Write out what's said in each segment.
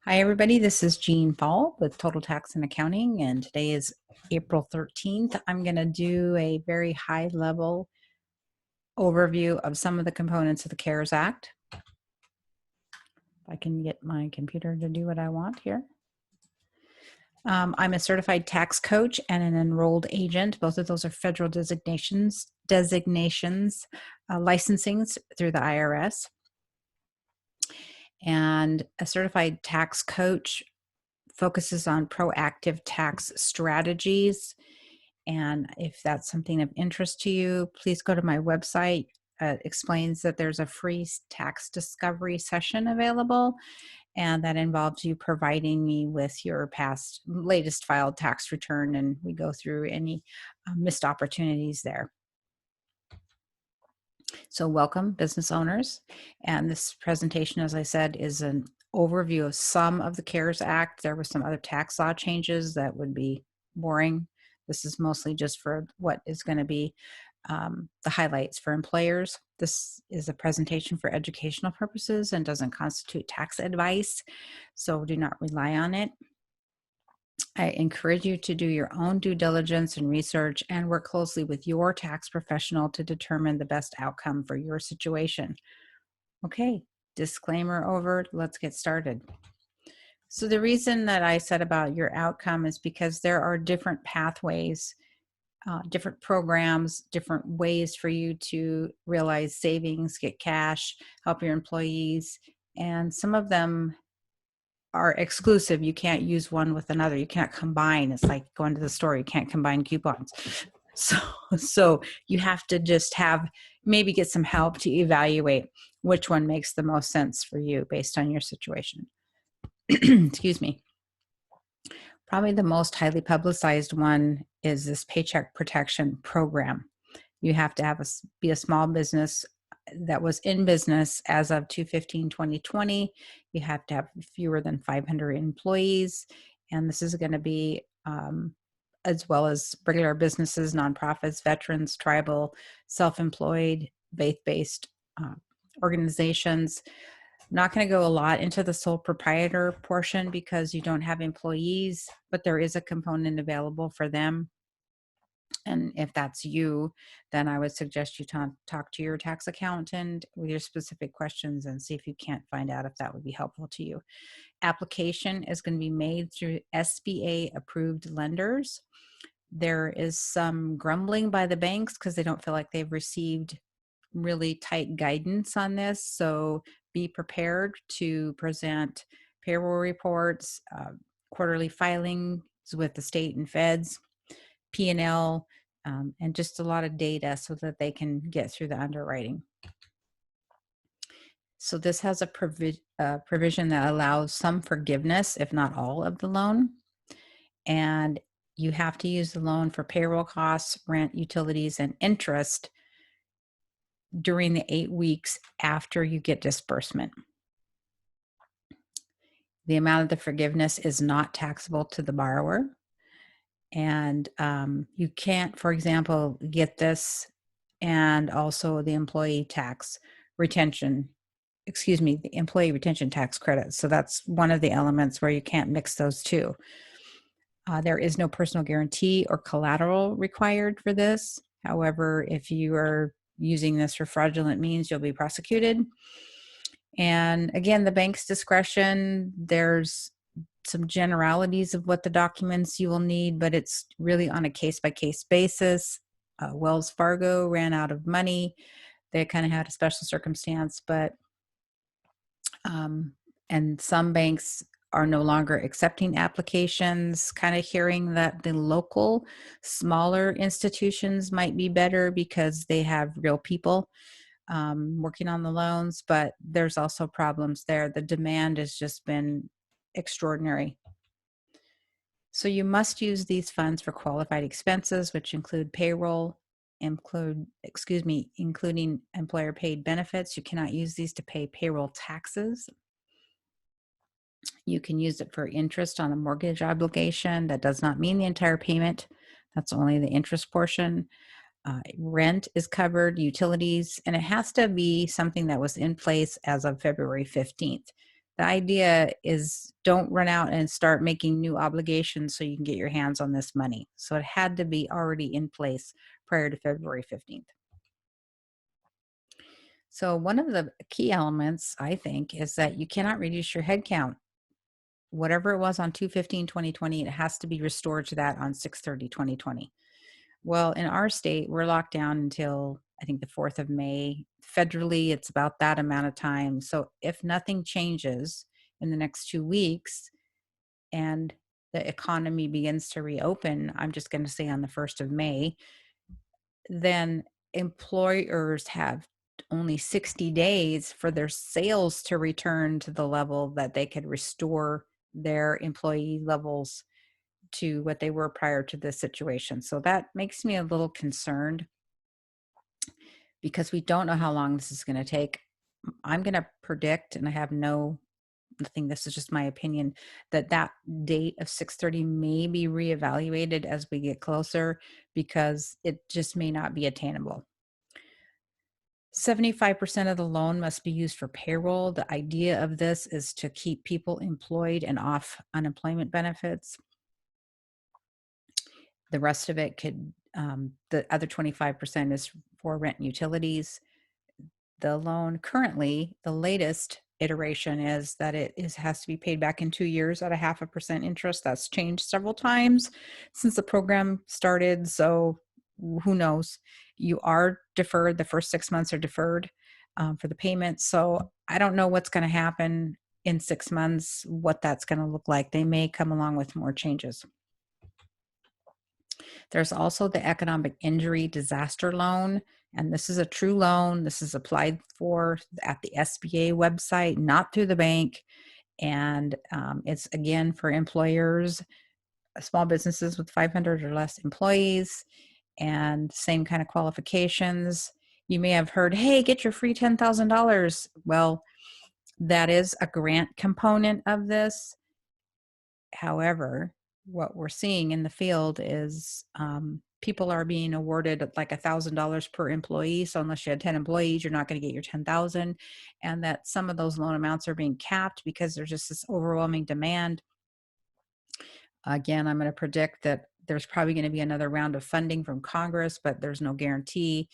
Hi, everybody. This is Jean Fall with Total Tax and Accounting, and today is April 13th. I'm going to do a very high level overview of some of the components of the CARES Act. If I can get my computer to do what I want here. I'm a certified tax coach and an enrolled agent. Both of those are federal designations, licensings through the IRS. And a certified tax coach focuses on proactive tax strategies. And if that's something of interest to you, please go to my website. It explains that there's a free tax discovery session available, and that involves you providing me with your latest filed tax return, and we go through any missed opportunities there. So welcome, business owners. And this presentation, as I said, is an overview of some of the CARES Act. There were some other tax law changes that would be boring. This is mostly just for what is going to be the highlights for employers. This is a presentation for educational purposes and doesn't constitute tax advice, so do not rely on it. I encourage you to do your own due diligence and research and work closely with your tax professional to determine the best outcome for your situation. Okay, disclaimer over, let's get started. So the reason that I said about your outcome is because there are different pathways, different programs, different ways for you to realize savings, get cash, help your employees, and some of them are exclusive. You can't use one with another. You can't combine. It's like going to the store. You can't combine coupons. So you have to just maybe get some help to evaluate which one makes the most sense for you based on your situation. Excuse me. Probably the most highly publicized one is this Paycheck Protection program. You have to be a small business that was in business as of 2/15/2020. You have to have fewer than 500 employees, and this is going to be as well as regular businesses, nonprofits, veterans, tribal, self-employed, faith-based organizations. I'm not going to go a lot into the sole proprietor portion because you don't have employees, but there is a component available for them. And if that's you, then I would suggest you talk to your tax accountant with your specific questions and see if you can't find out if that would be helpful to you. Application is going to be made through SBA approved lenders. There is some grumbling by the banks because they don't feel like they've received really tight guidance on this. So be prepared to present payroll reports, quarterly filings with the state and feds, P&L, and just a lot of data so that they can get through the underwriting. So this has a provision that allows some forgiveness, if not all of the loan. And you have to use the loan for payroll costs, rent, utilities, and interest during the 8 weeks after you get disbursement. The amount of the forgiveness is not taxable to the borrower. And you can't, for example, get this and also the employee retention tax credit. So that's one of the elements where you can't mix those two. There is no personal guarantee or collateral required for this. However, if you are using this for fraudulent means, you'll be prosecuted. And again, the bank's discretion, there's some generalities of what the documents you will need, but it's really on a case-by-case basis. Wells Fargo ran out of money. They kind of had a special circumstance, but and some banks are no longer accepting applications, kind of hearing that the local smaller institutions might be better because they have real people working on the loans, but there's also problems there. The demand has just been extraordinary. So you must use these funds for qualified expenses, which include payroll, including employer paid benefits. You cannot use these to pay payroll taxes. You can use it for interest on a mortgage obligation. That does not mean the entire payment. That's only the interest portion. Rent is covered, utilities, and it has to be something that was in place as of February 15th. The idea is don't run out and start making new obligations so you can get your hands on this money. So it had to be already in place prior to February 15th. So one of the key elements, I think, is that you cannot reduce your headcount. Whatever it was on 2/15/2020, it has to be restored to that on 6/30/2020. Well, in our state, we're locked down until I think the 4th of May. Federally, it's about that amount of time. So if nothing changes in the next 2 weeks and the economy begins to reopen, I'm just going to say on the 1st of May, then employers have only 60 days for their sales to return to the level that they could restore their employee levels to what they were prior to this situation. So that makes me a little concerned because we don't know how long this is going to take. I'm going to predict, and I have nothing, this is just my opinion, that that date of 6:30 may be reevaluated as we get closer because it just may not be attainable. 75% of the loan must be used for payroll. The idea of this is to keep people employed and off unemployment benefits. The rest of it the other 25% is for rent and utilities. The loan currently, the latest iteration is that has to be paid back in 2 years at a 0.5% interest. That's changed several times since the program started. So who knows? You are deferred. The first 6 months are deferred for the payment. So I don't know what's going to happen in 6 months, what that's going to look like. They may come along with more changes. There's also the economic injury disaster loan, and this is a true loan. This is applied for at the SBA website, not through the bank. And it's again for employers, small businesses with 500 or less employees, and same kind of qualifications. You may have heard, hey, get your free $10,000. Well, that is a grant component of this. However, what we're seeing in the field is people are being awarded like $1,000 per employee. So unless you had 10 employees, you're not going to get your 10,000, and that some of those loan amounts are being capped because there's just this overwhelming demand. Again, I'm going to predict that there's probably going to be another round of funding from Congress, but there's no guarantee.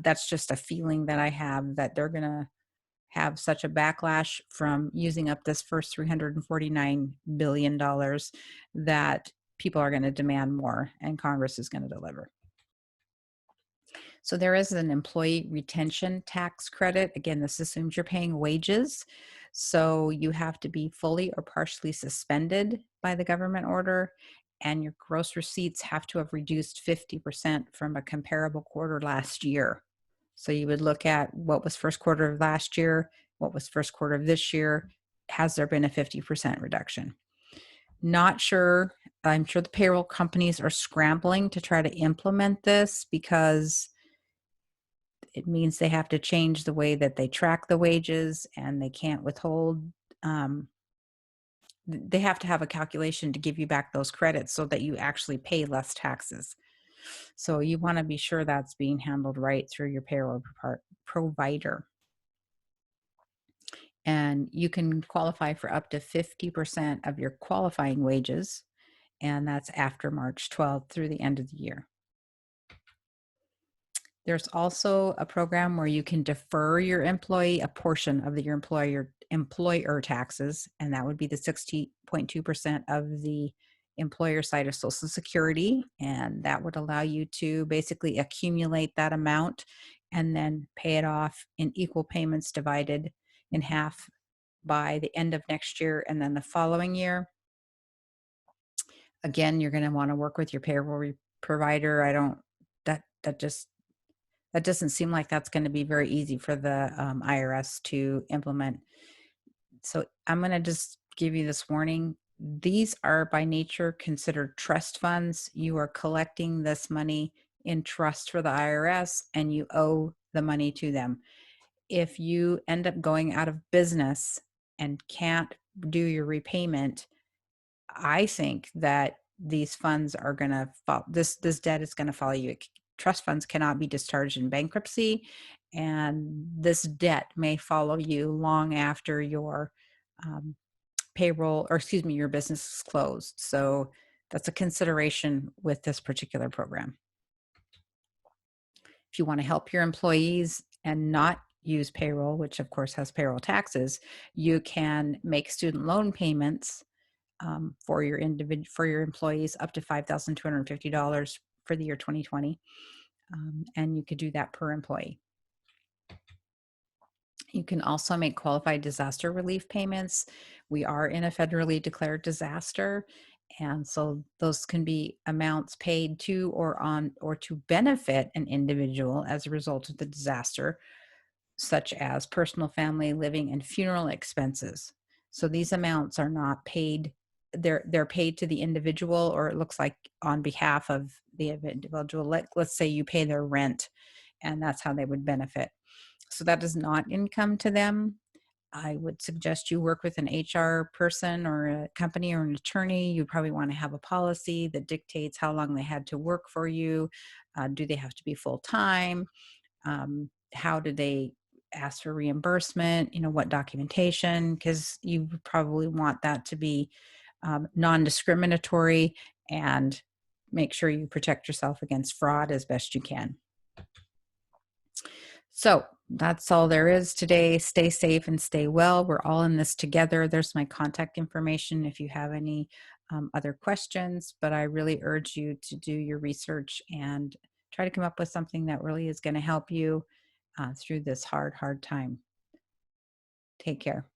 That's just a feeling that I have that they're going to have such a backlash from using up this first $349 billion that people are going to demand more and Congress is going to deliver. So there is an employee retention tax credit. Again, this assumes you're paying wages. So you have to be fully or partially suspended by the government order, and your gross receipts have to have reduced 50% from a comparable quarter last year. So you would look at what was first quarter of last year, what was first quarter of this year. Has there been a 50% reduction? Not sure. I'm sure the payroll companies are scrambling to try to implement this because it means they have to change the way that they track the wages, and they can't withhold. They have to have a calculation to give you back those credits so that you actually pay less taxes. So you want to be sure that's being handled right through your payroll provider. And you can qualify for up to 50% of your qualifying wages, and that's after March 12th through the end of the year. There's also a program where you can defer your employee a portion of your employer taxes, and that would be the 60.2% of the employer side of Social Security, and that would allow you to basically accumulate that amount and then pay it off in equal payments divided in half by the end of next year and then the following year. Again, you're going to want to work with your payroll provider. That doesn't seem like that's going to be very easy for the IRS to implement. So I'm going to just give you this warning. These are by nature considered trust funds. You are collecting this money in trust for the IRS, and you owe the money to them. If you end up going out of business and can't do your repayment, I think that these funds are going to fall. This debt is going to follow you. Trust funds cannot be discharged in bankruptcy, and this debt may follow you long after your payroll, or excuse me, your business is closed. So that's a consideration with this particular program. If you want to help your employees and not use payroll, which of course has payroll taxes, you can make student loan payments for your employees up to $5,250 for the year 2020, and you could do that per employee. You can also make qualified disaster relief payments. We are in a federally declared disaster, and so those can be amounts paid to or on or to benefit an individual as a result of the disaster, such as personal, family, living, and funeral expenses. So these amounts are not paid, they're paid to the individual, or it looks like on behalf of the individual. Let's say you pay their rent, and that's how they would benefit. So that is not income to them. I would suggest you work with an HR person or a company or an attorney. You probably want to have a policy that dictates how long they had to work for you. Do they have to be full time? How do they ask for reimbursement? What documentation? Because you probably want that to be non-discriminatory, and make sure you protect yourself against fraud as best you can. So that's all there is today. Stay safe and stay well. We're all in this together. There's my contact information if you have any other questions, but I really urge you to do your research and try to come up with something that really is going to help you through this hard time. Take care.